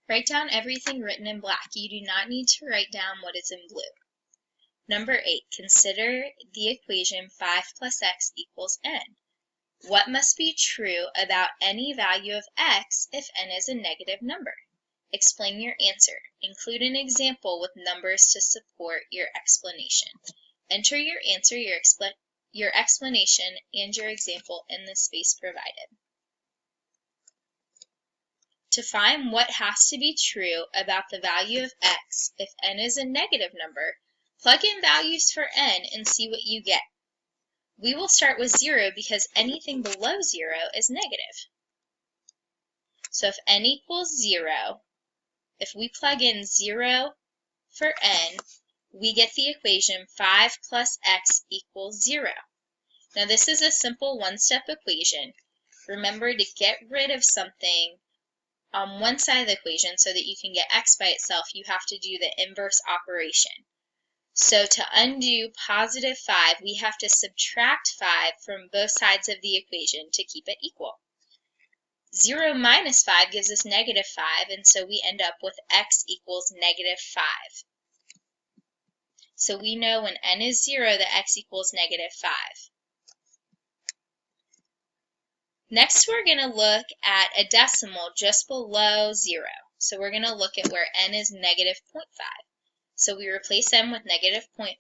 Write down everything written in black. You do not need to write down what is in blue. Number 8, consider the equation 5 plus x equals n. What must be true about any value of x if n is a negative number? Explain your answer. Include an example with numbers to support your explanation. Enter your answer, your explanation, and your example in the space provided. To find what has to be true about the value of x if n is a negative number, plug in values for n and see what you get. We will start with 0 because anything below 0 is negative. So if n equals 0, if we plug in 0 for n, we get the equation 5 plus x equals 0. Now this is a simple one-step equation. Remember to get rid of something on one side of the equation so that you can get x by itself, you have to do the inverse operation. So to undo positive 5, we have to subtract 5 from both sides of the equation to keep it equal. 0 minus 5 gives us negative 5, and so we end up with x equals negative 5. So we know when n is 0 that x equals negative 5. Next, we're going to look at a decimal just below 0. So we're going to look at where n is negative 0.5. So we replace n with negative 0.5,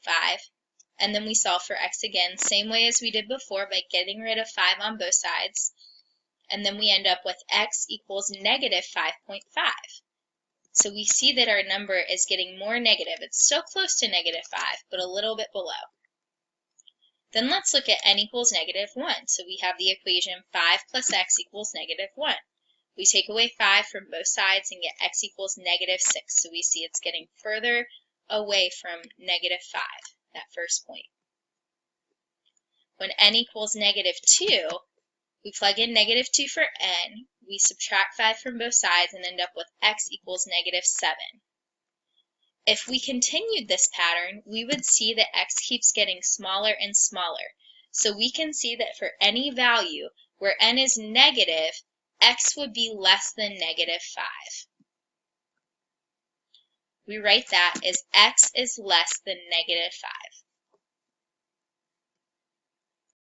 and then we solve for x again, same way as we did before by getting rid of 5 on both sides. And then we end up with x equals negative 5.5. So we see that our number is getting more negative. It's still close to negative 5, but a little bit below. Then let's look at n equals negative 1. So we have the equation 5 plus x equals negative 1. We take away 5 from both sides and get x equals negative 6. So we see it's getting further away from negative 5, that first point. When n equals negative 2, we plug in negative 2 for n, we subtract 5 from both sides and end up with x equals negative 7. If we continued this pattern, we would see that x keeps getting smaller and smaller. So we can see that for any value where n is negative, x would be less than negative 5. We write that as x is less than negative 5.